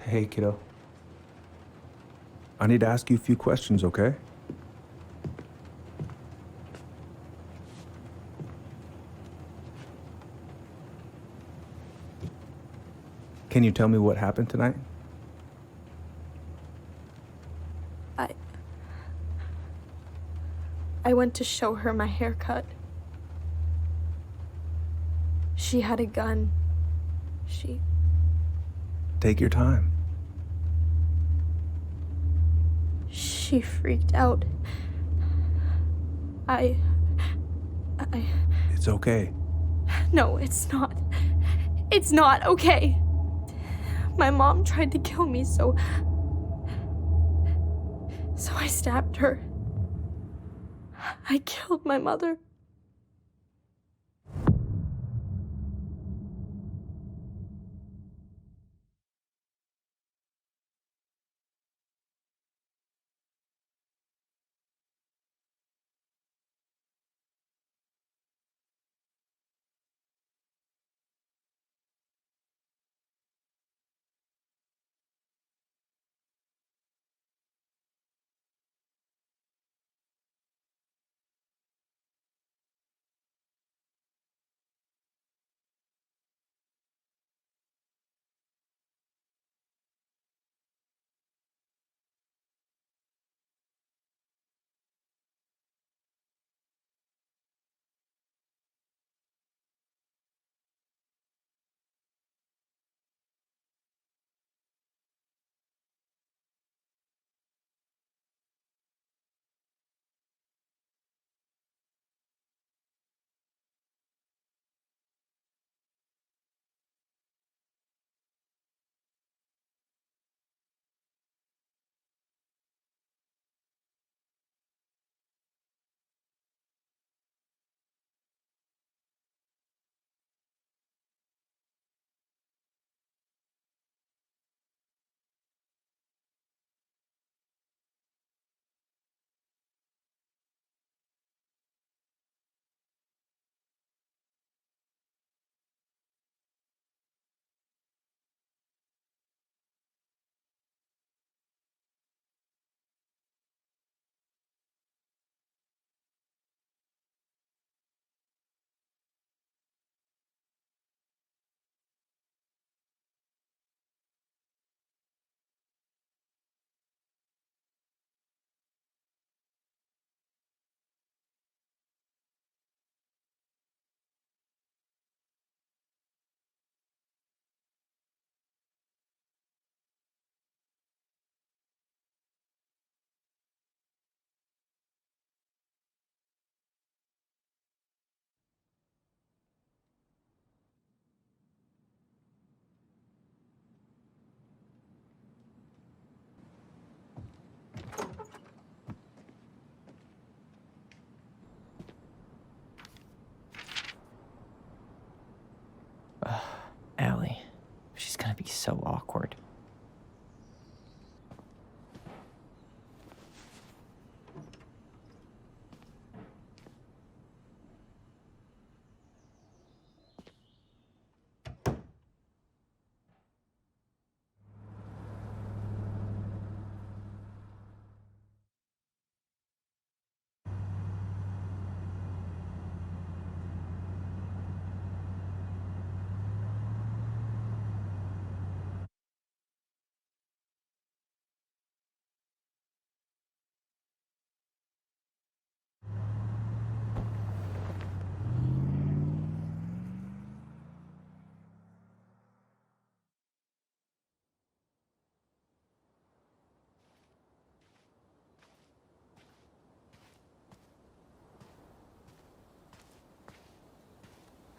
Hey, kiddo. I need to ask you a few questions, okay? Can you tell me what happened tonight? I went to show her my haircut. She had a gun. Take your time. She freaked out. It's okay. No, it's not. It's not okay. My mom tried to kill me, so I stabbed her. I killed my mother. Allie. She's gonna be so awkward.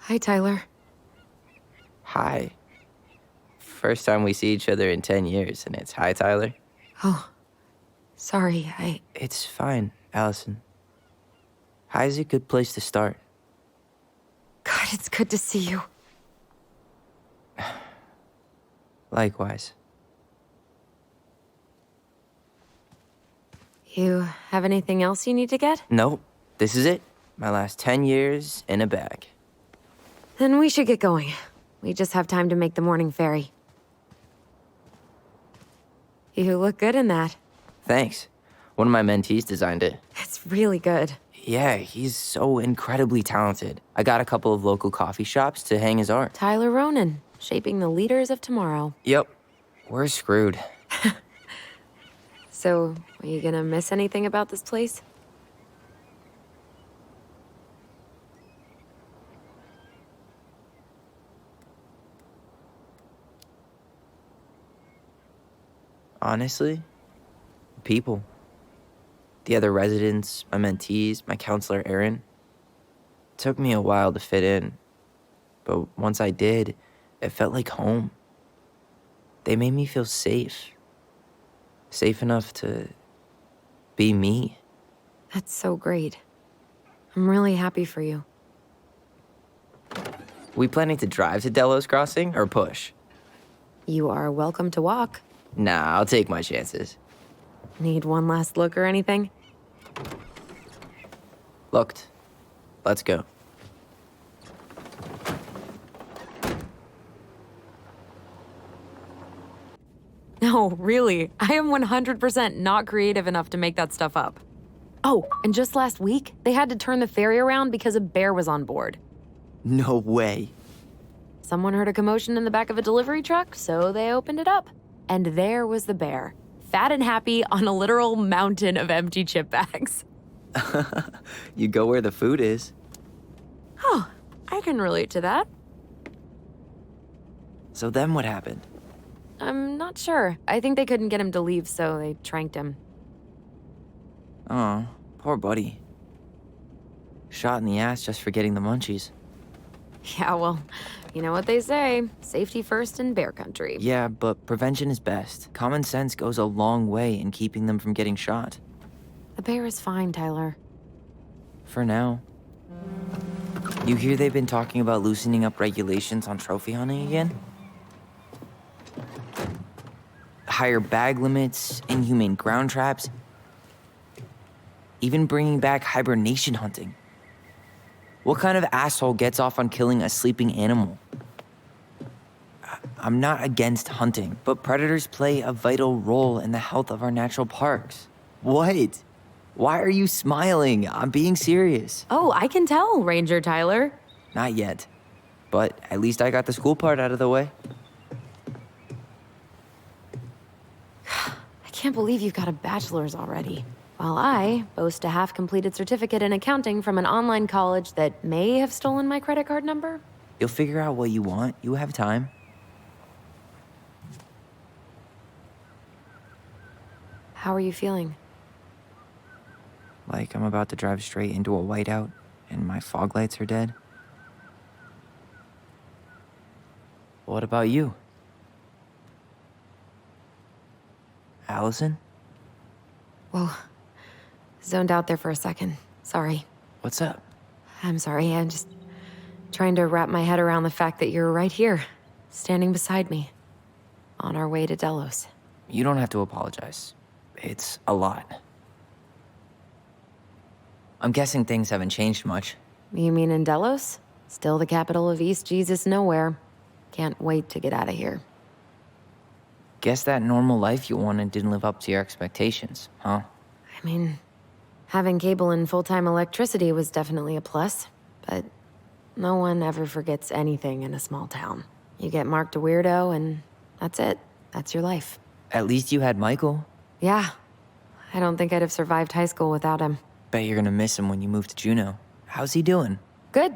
Hi, Tyler. Hi. First time we see each other in 10 years, and it's hi, Tyler. Oh, sorry, It's fine, Allison. Hi's a good place to start. God, it's good to see you. Likewise. You have anything else you need to get? Nope, this is it. My last 10 years in a bag. Then we should get going. We just have time to make the morning ferry. You look good in that. Thanks. One of my mentees designed it. It's really good. Yeah, he's so incredibly talented. I got a couple of local coffee shops to hang his art. Tyler Ronan, shaping the leaders of tomorrow. Yep. We're screwed. So, are you gonna miss anything about this place? Honestly, people. The other residents, my mentees, my counselor, Aaron. It took me a while to fit in, but once I did, it felt like home. They made me feel safe. Safe enough to be me. That's so great. I'm really happy for you. We planning to drive to Delos Crossing or push? You are welcome to walk. Nah, I'll take my chances. Need one last look or anything? Looked. Let's go. No, really. I am 100% not creative enough to make that stuff up. Oh, and just last week, they had to turn the ferry around because a bear was on board. No way. Someone heard a commotion in the back of a delivery truck, so they opened it up. And there was the bear, fat and happy on a literal mountain of empty chip bags. You go where the food is. Oh, I can relate to that. So then what happened? I'm not sure. I think they couldn't get him to leave, so they tranked him. Oh, poor buddy. Shot in the ass just for getting the munchies. Yeah, well, you know what they say. Safety first in bear country. Yeah, but prevention is best. Common sense goes a long way in keeping them from getting shot. The bear is fine, Tyler. For now. You hear they've been talking about loosening up regulations on trophy hunting again? Higher bag limits, inhumane ground traps, even bringing back hibernation hunting. What kind of asshole gets off on killing a sleeping animal? I'm not against hunting, but predators play a vital role in the health of our natural parks. What? Why are you smiling? I'm being serious. Oh, I can tell, Ranger Tyler. Not yet. But at least I got the school part out of the way. I can't believe you've got a bachelor's already. While I boast a half-completed certificate in accounting from an online college that may have stolen my credit card number. You'll figure out what you want. You have time. How are you feeling? Like I'm about to drive straight into a whiteout and my fog lights are dead. What about you? Allison? Whoa. Zoned out there for a second. Sorry. What's up? I'm sorry. I'm just trying to wrap my head around the fact that you're right here, standing beside me, on our way to Delos. You don't have to apologize. It's a lot. I'm guessing things haven't changed much. You mean in Delos? Still the capital of East Jesus Nowhere. Can't wait to get out of here. Guess that normal life you wanted didn't live up to your expectations, huh? I mean, having cable and full-time electricity was definitely a plus, but no one ever forgets anything in a small town. You get marked a weirdo and that's it. That's your life. At least you had Michael. Yeah. I don't think I'd have survived high school without him. Bet you're gonna miss him when you move to Juneau. How's he doing? Good.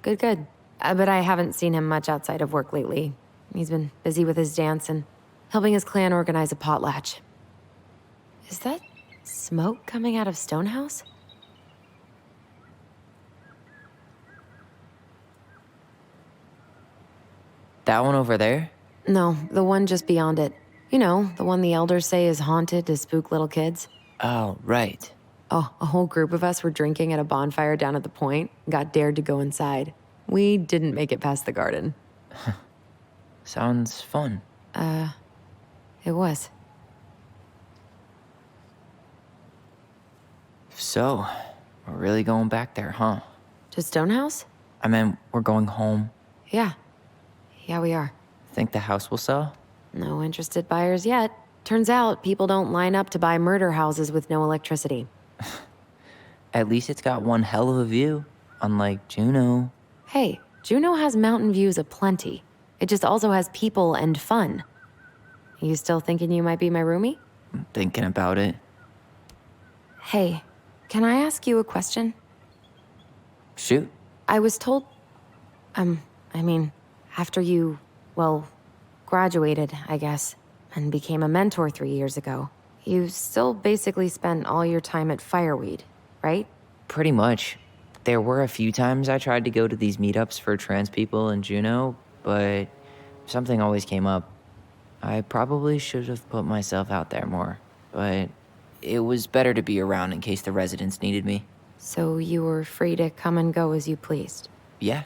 Good. But I haven't seen him much outside of work lately. He's been busy with his dance and helping his clan organize a potlatch. Is that smoke coming out of Stonehouse? That one over there? No, the one just beyond it. You know, the one the elders say is haunted to spook little kids. Oh, right. Oh, a whole group of us were drinking at a bonfire down at the point, got dared to go inside. We didn't make it past the garden. Sounds fun. It was. So, we're really going back there, huh? To Stonehouse? I mean, we're going home. Yeah. Yeah, we are. Think the house will sell? No interested buyers yet. Turns out people don't line up to buy murder houses with no electricity. At least it's got one hell of a view, unlike Juneau. Hey, Juneau has mountain views aplenty. It just also has people and fun. You still thinking you might be my roomie? I'm thinking about it. Hey, can I ask you a question? Shoot. I was told... after you, well, graduated, I guess, and became a mentor 3 years ago, you still basically spent all your time at Fireweed, right? Pretty much. There were a few times I tried to go to these meetups for trans people in Juneau, but something always came up. I probably should have put myself out there more, but it was better to be around in case the residents needed me. So you were free to come and go as you pleased? Yeah.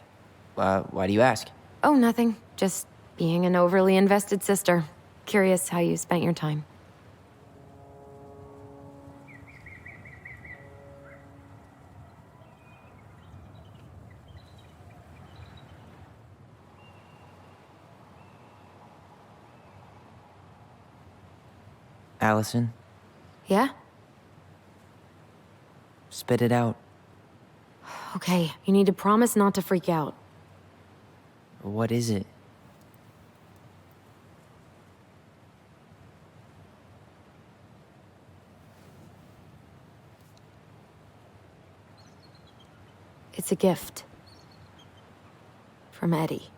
Why do you ask? Oh, nothing. Just being an overly invested sister. Curious how you spent your time. Allison, Yeah? spit it out. Okay, you need to promise not to freak out. What is it? It's a gift. From Eddie.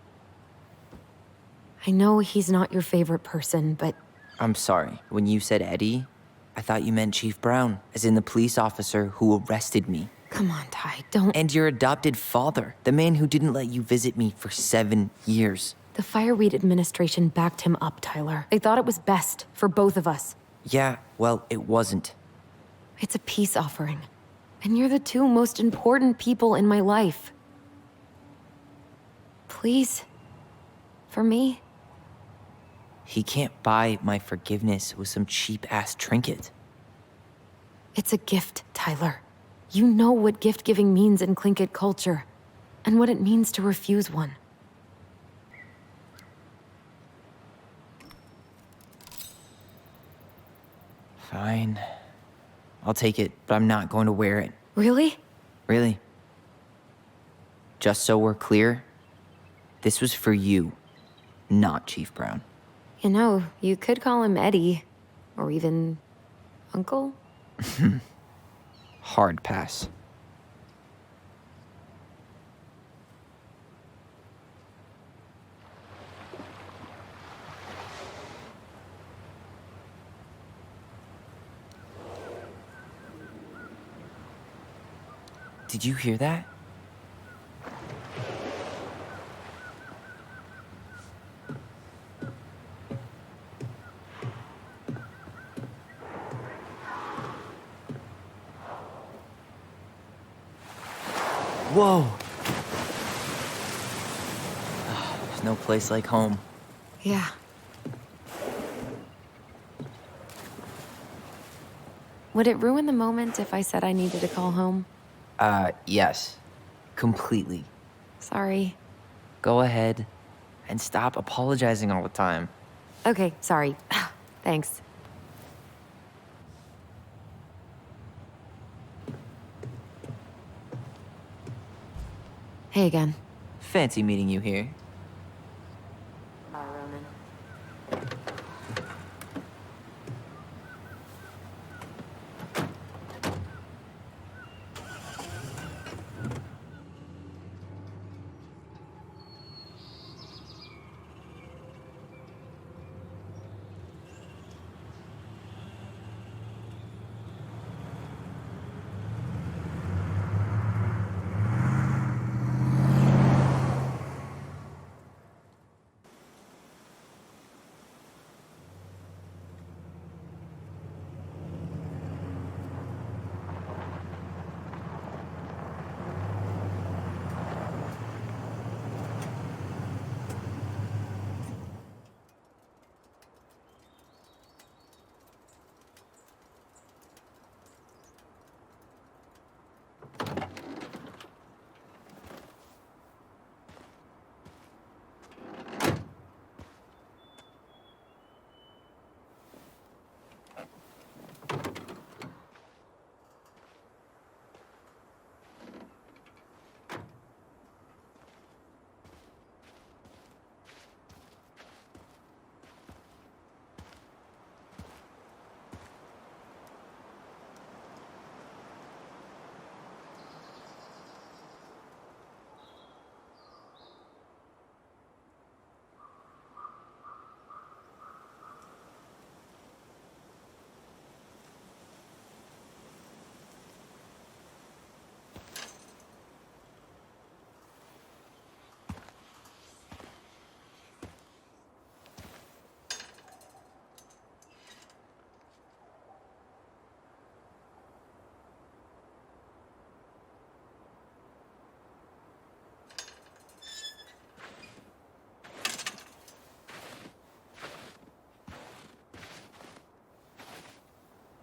I know he's not your favorite person, but I'm sorry. When you said Eddie, I thought you meant Chief Brown, as in the police officer who arrested me. come on, Ty, don't... And your adopted father, the man who didn't let you visit me for 7 years. The Fireweed administration backed him up, Tyler. They thought it was best for both of us. Yeah, well, it wasn't. It's a peace offering. And you're the two most important people in my life. Please. For me. He can't buy my forgiveness with some cheap-ass trinket. It's a gift, Tyler. You know what gift-giving means in Tlingit culture, and what it means to refuse one. Fine. I'll take it, but I'm not going to wear it. Really? Really. Just so we're clear, this was for you, not Chief Brown. You know, you could call him Eddie, or even Uncle? Hard pass. Did you hear that? Whoa! There's no place like home. Yeah. Would it ruin the moment if I said I needed to call home? Yes. Completely. Sorry. Go ahead and stop apologizing all the time. Okay, sorry. Thanks. Hey again. Fancy meeting you here. Bye, Ronan.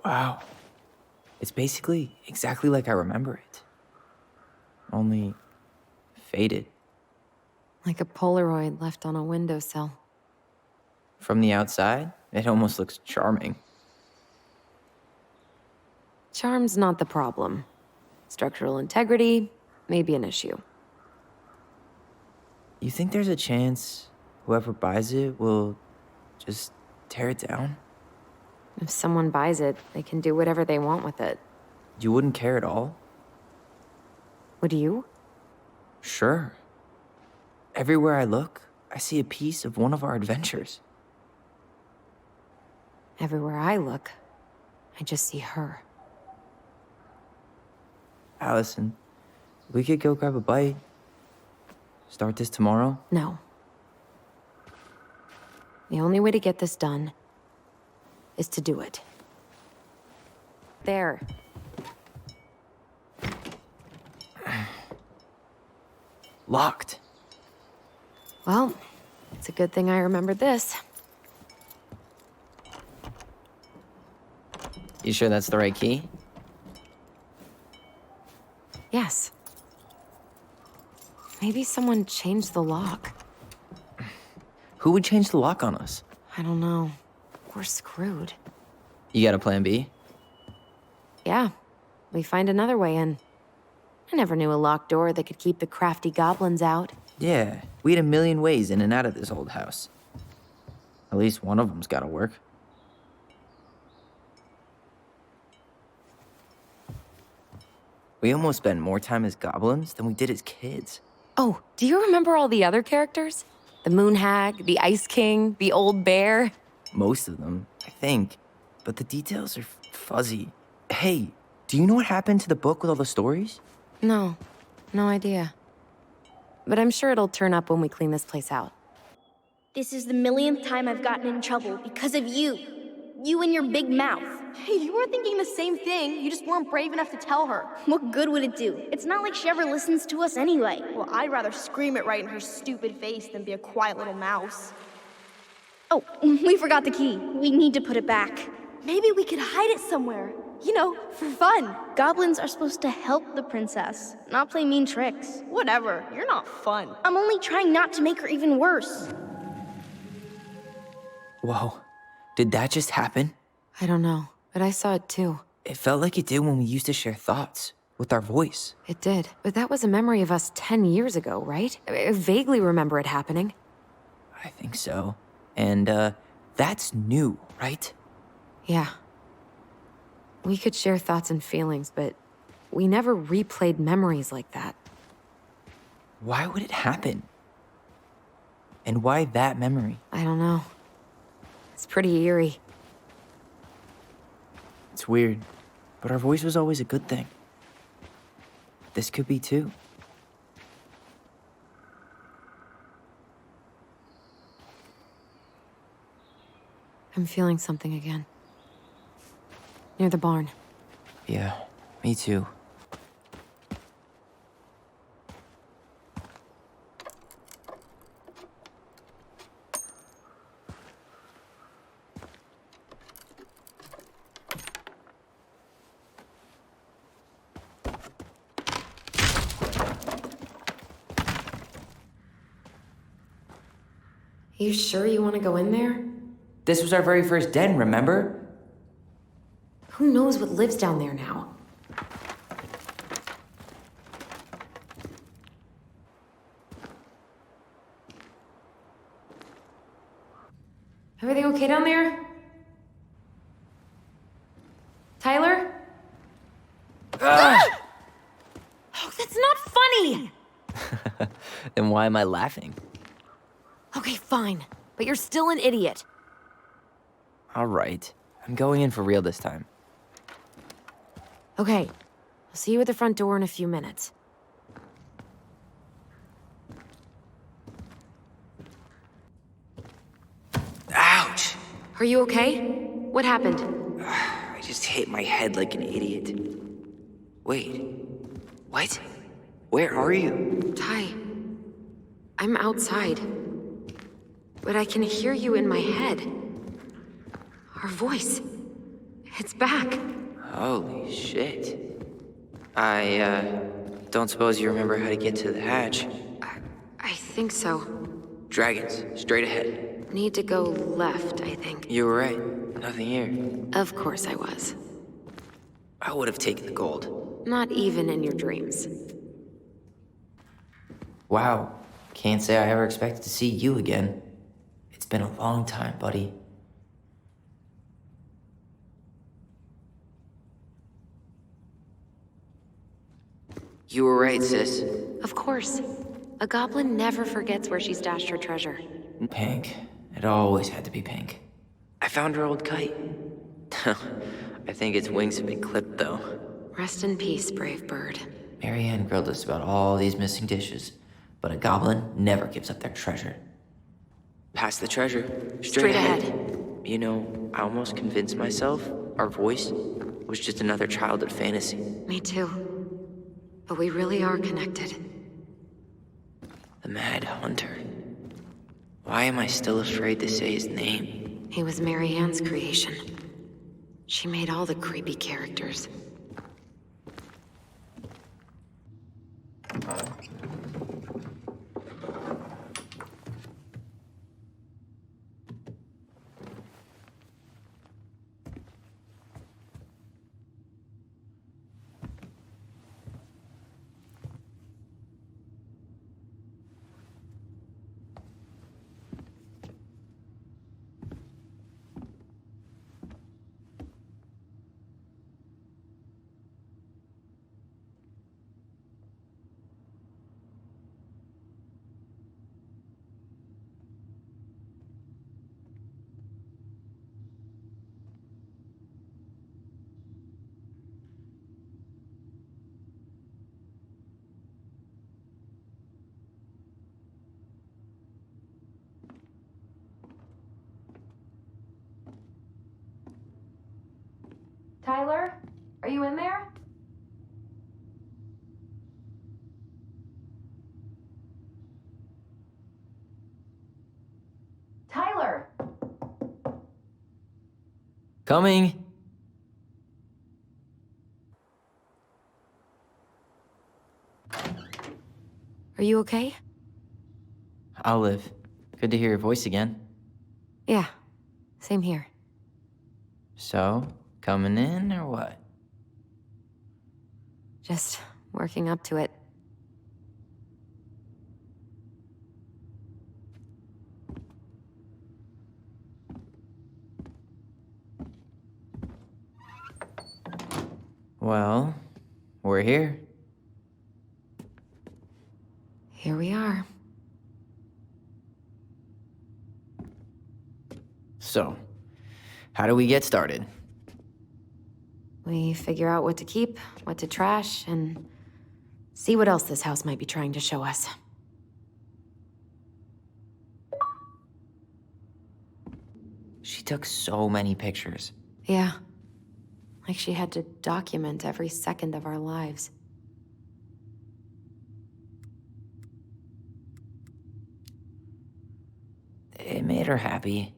Wow. It's basically exactly like I remember it. Only faded. Like a Polaroid left on a windowsill. From the outside, it almost looks charming. Charm's not the problem. Structural integrity may be an issue. You think there's a chance whoever buys it will just tear it down? If someone buys it, they can do whatever they want with it. You wouldn't care at all? Would you? Sure. Everywhere I look, I see a piece of one of our adventures. Everywhere I look, I just see her. Allison, we could go grab a bite. Start this tomorrow? No. The only way to get this done is to do it. There. Locked. Well, it's a good thing I remembered this. You sure that's the right key? Yes. Maybe someone changed the lock. Who would change the lock on us? I don't know. We're screwed. You got a plan B? Yeah, we find another way in. I never knew a locked door that could keep the crafty goblins out. Yeah, we had a million ways in and out of this old house. At least one of them's gotta work. We almost spent more time as goblins than we did as kids. Oh, do you remember all the other characters? The Moon Hag, the Ice King, the Old Bear? Most of them, I think. But the details are fuzzy. Hey, do you know what happened to the book with all the stories? No, no idea. But I'm sure it'll turn up when we clean this place out. This is the millionth time I've gotten in trouble because of you. You and your big mouth. Hey, you were thinking the same thing. You just weren't brave enough to tell her. What good would it do? It's not like she ever listens to us anyway. Well, I'd rather scream it right in her stupid face than be a quiet little mouse. Oh, we forgot the key. We need to put it back. Maybe we could hide it somewhere. You know, for fun. Goblins are supposed to help the princess, not play mean tricks. Whatever, you're not fun. I'm only trying not to make her even worse. Whoa, did that just happen? I don't know, but I saw it too. It felt like it did when we used to share thoughts with our voice. It did, but that was a memory of us 10 years ago, right? I vaguely remember it happening. I think so. And, that's new, right? Yeah. We could share thoughts and feelings, but we never replayed memories like that. Why would it happen? And why that memory? I don't know. It's pretty eerie. It's weird, but our voice was always a good thing. This could be too. I'm feeling something again. Near the barn. Yeah, me too. You sure you want to go in there? This was our very first den, remember? Who knows what lives down there now? Everything okay down there? Tyler? Oh, that's not funny! Then why am I laughing? Okay, fine. But you're still an idiot. All right, I'm going in for real this time. Okay. I'll see you at the front door in a few minutes. Ouch! Are you okay? What happened? I just hit my head like an idiot. Wait, what? Where are you? Ty, I'm outside. But I can hear you in my head. Our voice. It's back. Holy shit. I don't suppose you remember how to get to the hatch. I think so. Dragons, straight ahead. Need to go left, I think. You were right. Nothing here. Of course I was. I would have taken the gold. Not even in your dreams. Wow. Can't say I ever expected to see you again. It's been a long time, buddy. You were right, sis. Of course. A goblin never forgets where she stashed her treasure. Pink. It always had to be pink. I found her old kite. I think its wings have been clipped, though. Rest in peace, brave bird. Marianne grilled us about all these missing dishes, but a goblin never gives up their treasure. Past the treasure. Straight ahead. You know, I almost convinced myself our voice was just another childhood fantasy. Me too. But we really are connected. The Mad Hunter. Why am I still afraid to say his name? He was Marianne's creation. She made all the creepy characters. Tyler, are you in there? Tyler! Coming! Are you okay? I'll live. Good to hear your voice again. Yeah, same here. So, coming in or what? Just working up to it. Well, we're here. Here we are. So, how do we get started? We figure out what to keep, what to trash, and see what else this house might be trying to show us. She took so many pictures. Yeah. Like she had to document every second of our lives. It made her happy.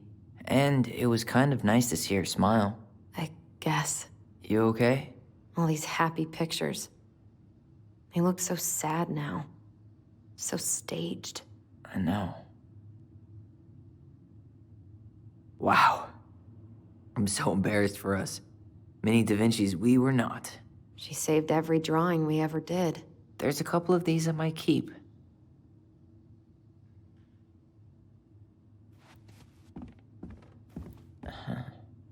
And it was kind of nice to see her smile. I guess. You okay? All these happy pictures. They look so sad now. So staged. I know. Wow. I'm so embarrassed for us. Mini Da Vinci's we were not. She saved every drawing we ever did. There's a couple of these I might keep.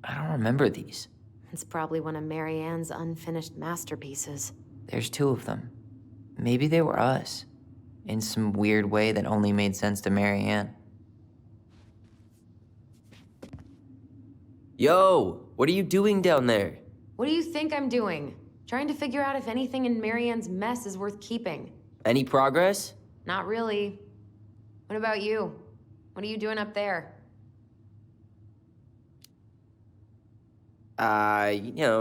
I don't remember these. It's probably one of Marianne's unfinished masterpieces. There's two of them. Maybe they were us. In some weird way that only made sense to Marianne. Yo, what are you doing down there? What do you think I'm doing? Trying to figure out if anything in Marianne's mess is worth keeping. Any progress? Not really. What about you? What are you doing up there?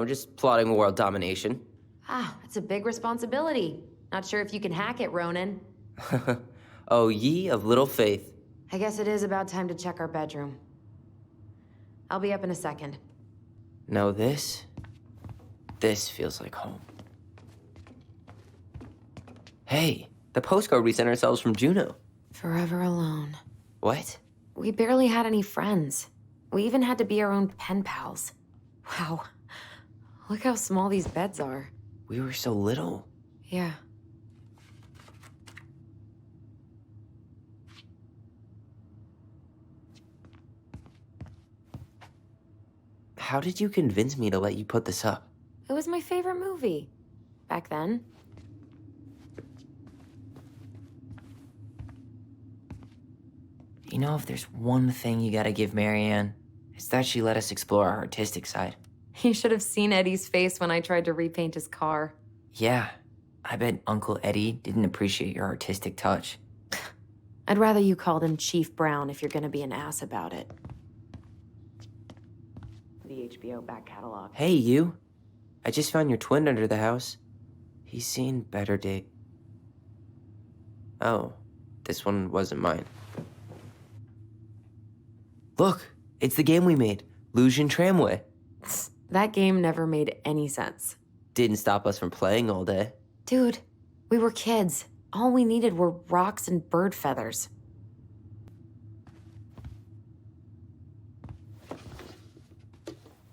Just plotting world domination. Ah, that's a big responsibility. Not sure if you can hack it, Ronan. Oh, ye of little faith. I guess it is about time to check our bedroom. I'll be up in a second. No, this feels like home. Hey, the postcard we sent ourselves from Juneau. Forever alone. What? We barely had any friends. We even had to be our own pen pals. Wow. Look how small these beds are. We were so little. Yeah. How did you convince me to let you put this up? It was my favorite movie. Back then. You know, if there's one thing you gotta give Marianne, it's that she let us explore our artistic side. You should have seen Eddie's face when I tried to repaint his car. Yeah, I bet Uncle Eddie didn't appreciate your artistic touch. I'd rather you called him Chief Brown if you're gonna be an ass about it. The HBO back catalog. Hey, you. I just found your twin under the house. He's seen better day. Oh, this one wasn't mine. Look, it's the game we made, Lucian Tramway. That game never made any sense. Didn't stop us from playing all day. Dude, we were kids. All we needed were rocks and bird feathers.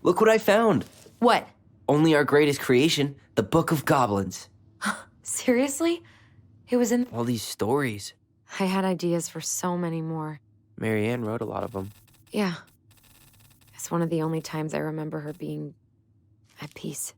Look what I found. What? Only our greatest creation, the Book of Goblins. Seriously? It was in... All these stories. I had ideas for so many more. Marianne wrote a lot of them. Yeah. It's one of the only times I remember her being at peace.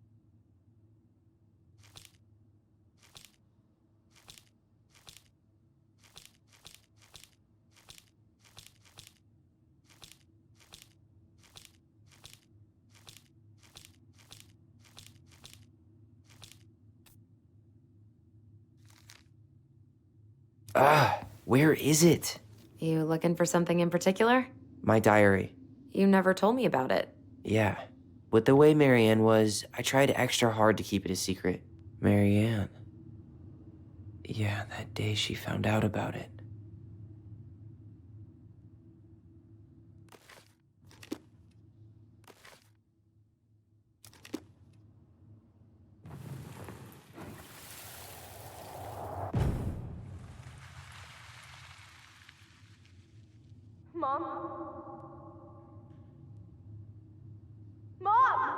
Where is it? You looking for something in particular? My diary. You never told me about it. Yeah. With the way Marianne was, I tried extra hard to keep it a secret. Marianne. Yeah, that day she found out about it. Mom? Mom!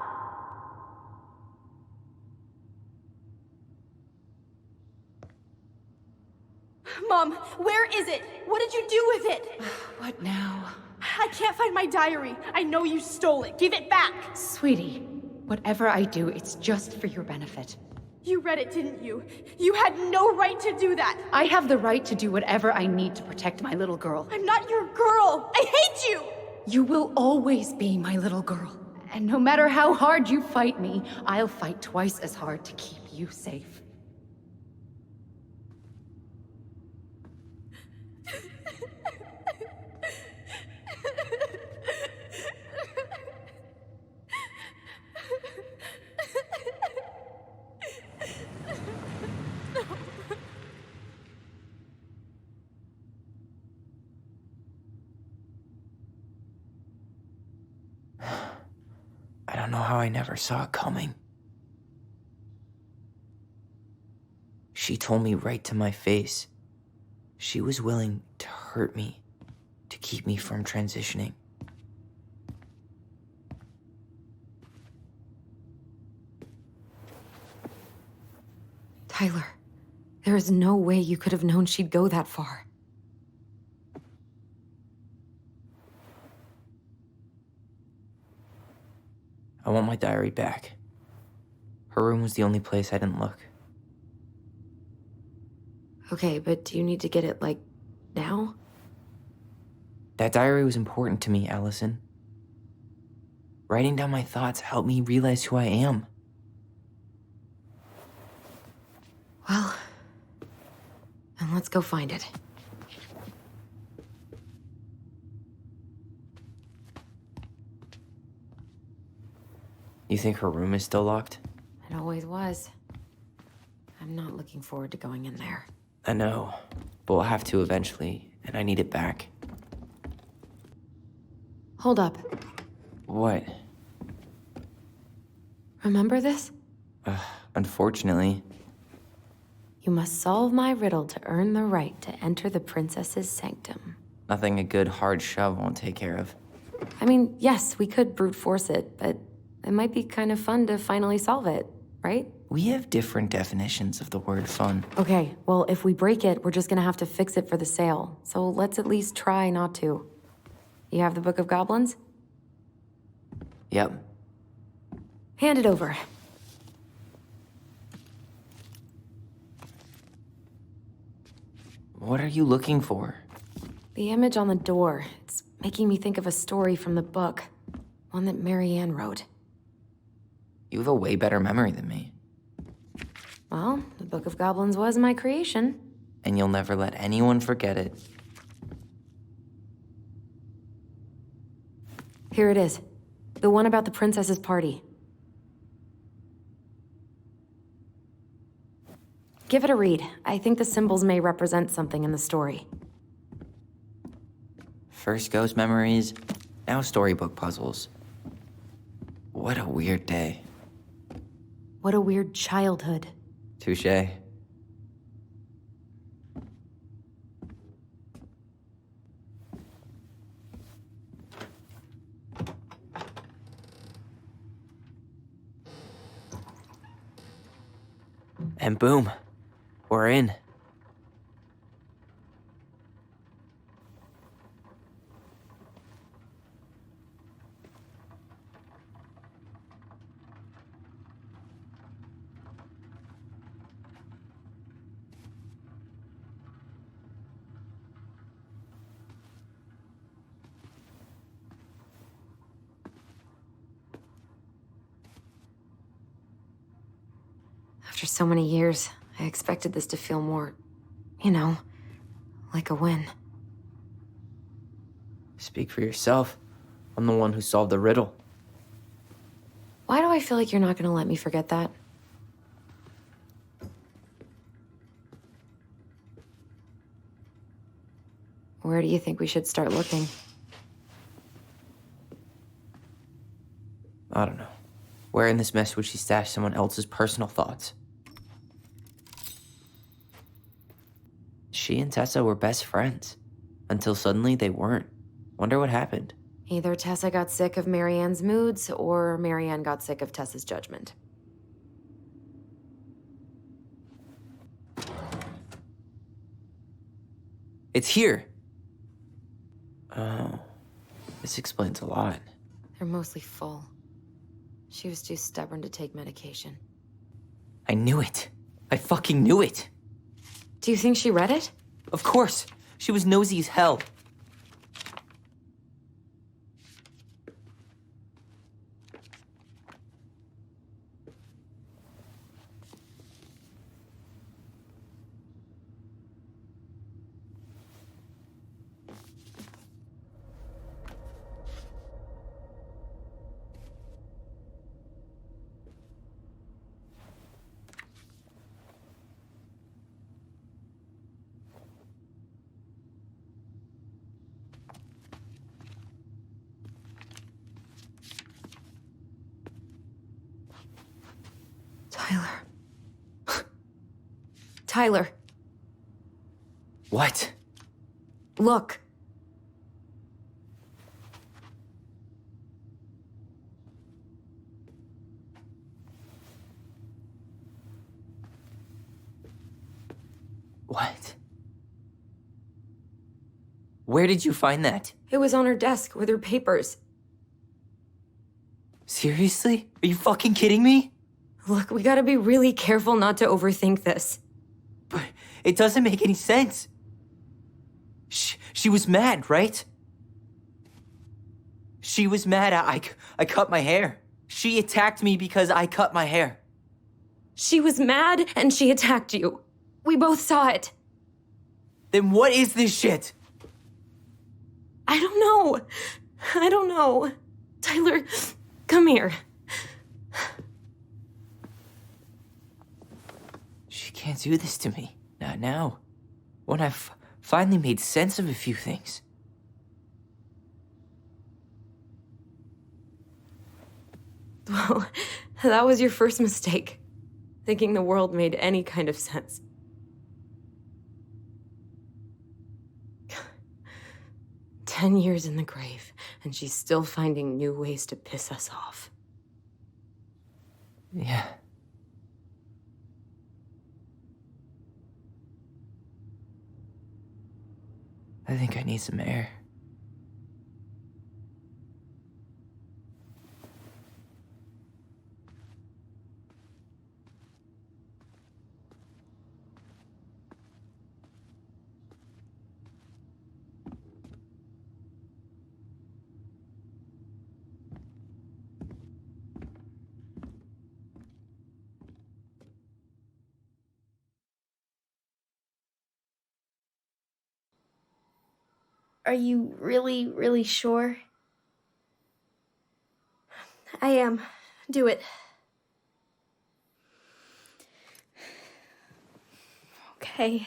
Mom, where is it? What did you do with it? What now? I can't find my diary. I know you stole it. Give it back. Sweetie, whatever I do, it's just for your benefit. You read it, didn't you? You had no right to do that. I have the right to do whatever I need to protect my little girl. I'm not your girl. I hate you. You will always be my little girl. And no matter how hard you fight me, I'll fight twice as hard to keep you safe. I don't know how I never saw it coming. She told me right to my face. She was willing to hurt me, to keep me from transitioning. Tyler, there is no way you could have known she'd go that far. I want my diary back. Her room was the only place I didn't look. Okay, but do you need to get it, like, now? That diary was important to me, Allison. Writing down my thoughts helped me realize who I am. Well, then let's go find it. You think her room is still locked? It always was. I'm not looking forward to going in there. I know, but we'll have to eventually, and I need it back. Hold up. What? Remember this? Unfortunately. You must solve my riddle to earn the right to enter the princess's sanctum. Nothing a good hard shove won't take care of. I mean, yes, we could brute force it, but it might be kind of fun to finally solve it, right? We have different definitions of the word fun. Okay, well, if we break it, we're just gonna have to fix it for the sale. So let's at least try not to. You have the Book of Goblins? Yep. Hand it over. What are you looking for? The image on the door. It's making me think of a story from the book. One that Marianne wrote. You have a way better memory than me. Well, the Book of Goblins was my creation. And you'll never let anyone forget it. Here it is. The one about the princess's party. Give it a read. I think the symbols may represent something in the story. First ghost memories, now storybook puzzles. What a weird day. What a weird childhood. Touché. And boom, we're in. After so many years, I expected this to feel more, you know, like a win. Speak for yourself. I'm the one who solved the riddle. Why do I feel like you're not gonna let me forget that? Where do you think we should start looking? I don't know. Where in this mess would she stash someone else's personal thoughts? She and Tessa were best friends. Until suddenly they weren't. Wonder what happened. Either Tessa got sick of Marianne's moods, or Marianne got sick of Tessa's judgment. It's here! Oh, this explains a lot. They're mostly full. She was too stubborn to take medication. I knew it. I fucking knew it. Do you think she read it? Of course. She was nosy as hell. Tyler. Tyler, What? look. What? Where did you find that? It was on her desk with her papers. Seriously? Are you fucking kidding me? Look, we gotta be really careful not to overthink this. But it doesn't make any sense. She was mad, right? She was mad I cut my hair. She attacked me because I cut my hair. She was mad and she attacked you. We both saw it. Then what is this shit? I don't know. I don't know. Tyler, come here. She can't do this to me. Not now. When I've finally made sense of a few things. Well, That was your first mistake. Thinking the world made any kind of sense. "10 years in the grave, and she's still finding new ways to piss us off." Yeah. I think I need some air. Are you really, really sure? I am. Do it. Okay.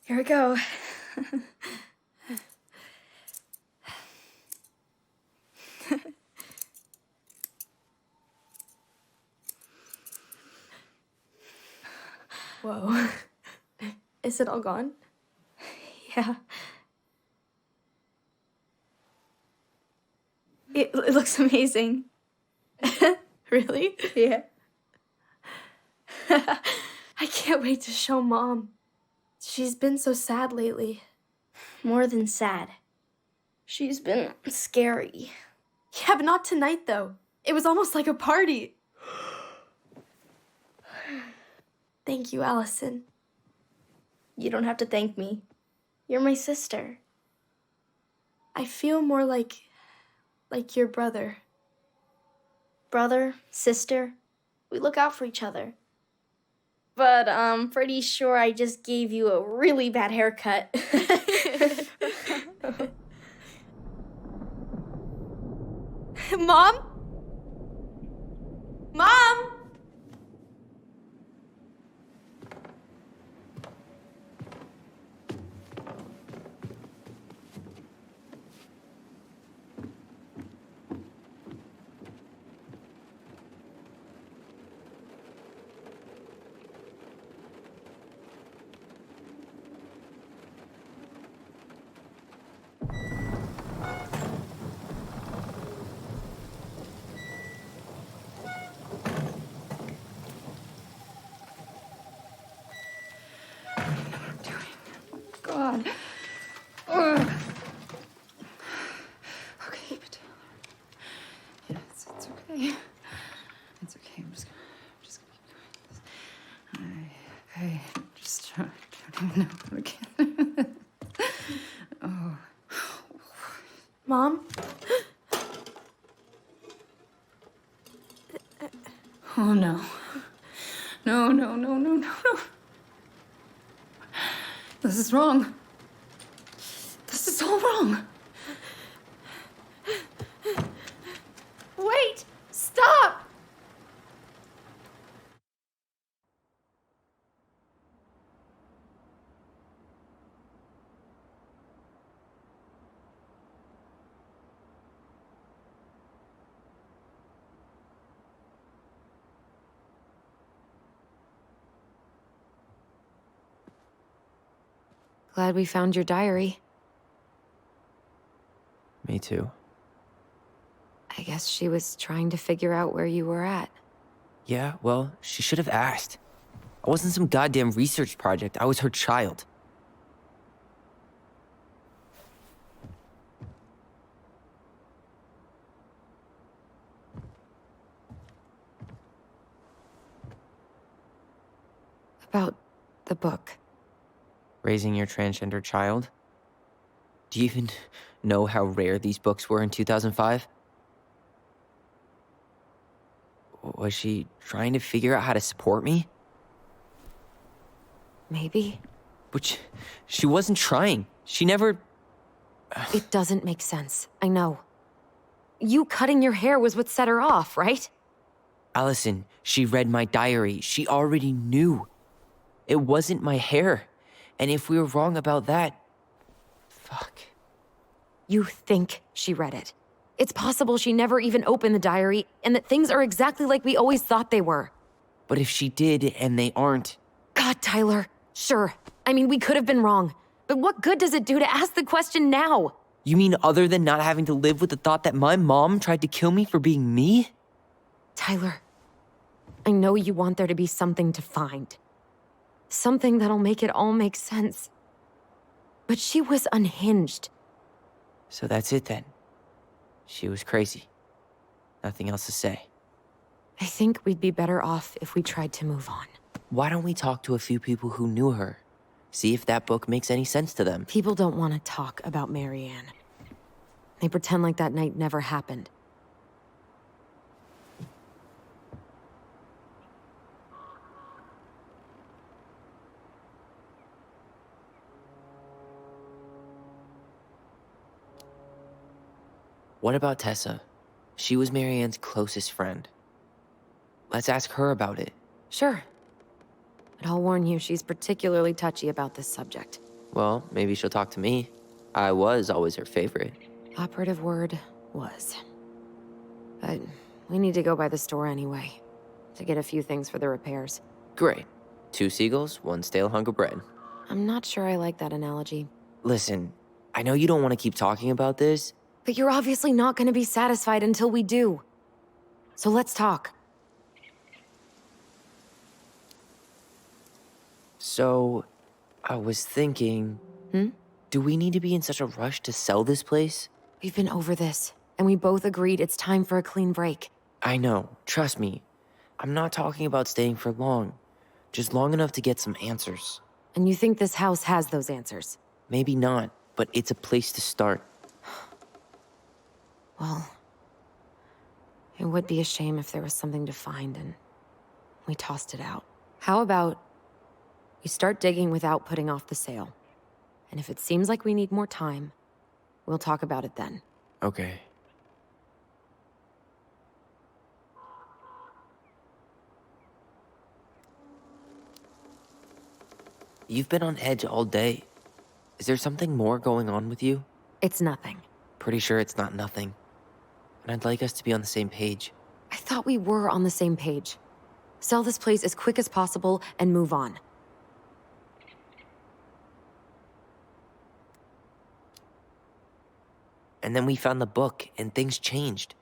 Here we go. Whoa. Is it all gone? Yeah. It looks amazing. Really? Yeah. I can't wait to show Mom. She's been so sad lately. More than sad. She's been scary. Yeah, but not tonight, though. It was almost like a party. Thank you, Allison. You don't have to thank me. You're my sister. I feel more like your brother. Brother, sister, we look out for each other. But I'm pretty sure I just gave you a really bad haircut. Mom? Mom? God. Ugh. Okay, but yeah, it's okay. It's okay. I'm just gonna keep going. I just don't even know how to get. Oh. Mom? Oh no. No. This is wrong. This is all wrong. Wait! Stop! Glad we found your diary. Me too. I guess she was trying to figure out where you were at. Yeah, well, she should have asked. I wasn't some goddamn research project. I was her child. About the book. Raising your transgender child? Do you even know how rare these books were in 2005? Was she trying to figure out how to support me? Maybe. But she wasn't trying. She never... It doesn't make sense. I know. You cutting your hair was what set her off, right? Allison, she read my diary. She already knew. It wasn't my hair. And if we were wrong about that... Fuck. You think she read it. It's possible she never even opened the diary, and that things are exactly like we always thought they were. But if she did and they aren't... God, Tyler. Sure. I mean, we could have been wrong. But what good does it do to ask the question now? You mean other than not having to live with the thought that my mom tried to kill me for being me? Tyler, I know you want there to be something to find. Something that'll make it all make sense. But she was unhinged. So that's it then. She was crazy. Nothing else to say. I think we'd be better off if we tried to move on. Why don't we talk to a few people who knew her? See if that book makes any sense to them. People don't want to talk about Marianne. They pretend like that night never happened. What about Tessa? She was Marianne's closest friend. Let's ask her about it. Sure. But I'll warn you, she's particularly touchy about this subject. Well, maybe she'll talk to me. I was always her favorite. Operative word was. But we need to go by the store anyway, to get a few things for the repairs. Great. 2 seagulls, 1 stale hunk of bread. I'm not sure I like that analogy. Listen, I know you don't want to keep talking about this. But you're obviously not going to be satisfied until we do. So let's talk. So, I was thinking... Do we need to be in such a rush to sell this place? We've been over this, and we both agreed it's time for a clean break. I know, trust me. I'm not talking about staying for long. Just long enough to get some answers. And you think this house has those answers? Maybe not, but it's a place to start. Well, it would be a shame if there was something to find and we tossed it out. How about we start digging without putting off the sale? And if it seems like we need more time, we'll talk about it then. Okay. You've been on edge all day. Is there something more going on with you? It's nothing. Pretty sure it's not nothing. And I'd like us to be on the same page. I thought we were on the same page. Sell this place as quick as possible and move on. And then we found the book, and things changed.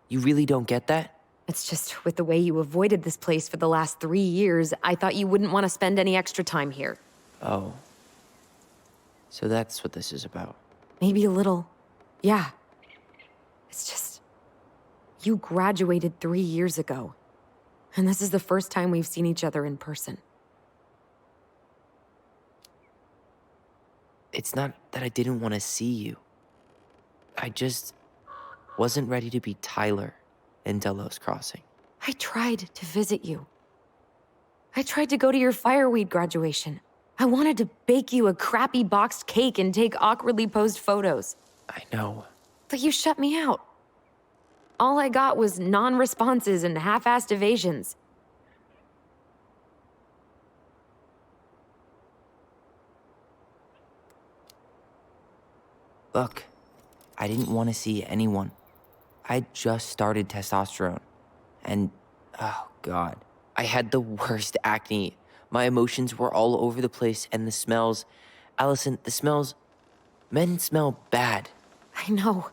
You really don't get that? It's just with the way you avoided this place for the last 3 years, I thought you wouldn't want to spend any extra time here. Oh. So that's what this is about. Maybe a little. Yeah. It's just... You graduated 3 years ago. And this is the first time we've seen each other in person. It's not that I didn't want to see you. I just wasn't ready to be Tyler in Delos Crossing. I tried to visit you. I tried to go to your fireweed graduation. I wanted to bake you a crappy boxed cake and take awkwardly posed photos. I know. But you shut me out. All I got was non-responses and half-assed evasions. Look, I didn't want to see anyone. I just started testosterone. And, oh God, I had the worst acne. My emotions were all over the place, and the smells... Allison, the smells... Men smell bad. I know.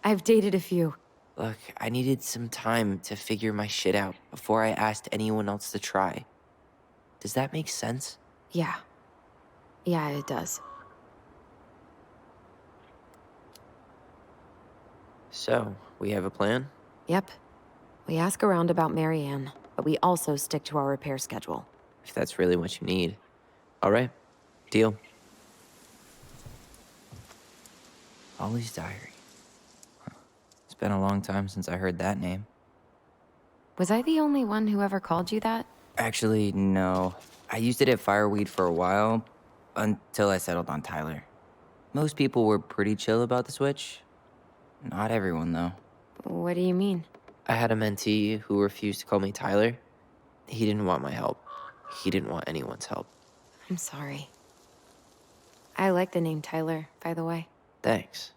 I've dated a few. Look, I needed some time to figure my shit out before I asked anyone else to try. Does that make sense? Yeah. Yeah, it does. So, we have a plan? Yep. We ask around about Marianne, but we also stick to our repair schedule. If that's really what you need. All right, deal. Ollie's Diary. Huh. It's been a long time since I heard that name. Was I the only one who ever called you that? Actually, no. I used it at Fireweed for a while, until I settled on Tyler. Most people were pretty chill about the switch. Not everyone, though. What do you mean? I had a mentee who refused to call me Tyler. He didn't want my help. He didn't want anyone's help. I'm sorry. I like the name Tyler, by the way. Thanks.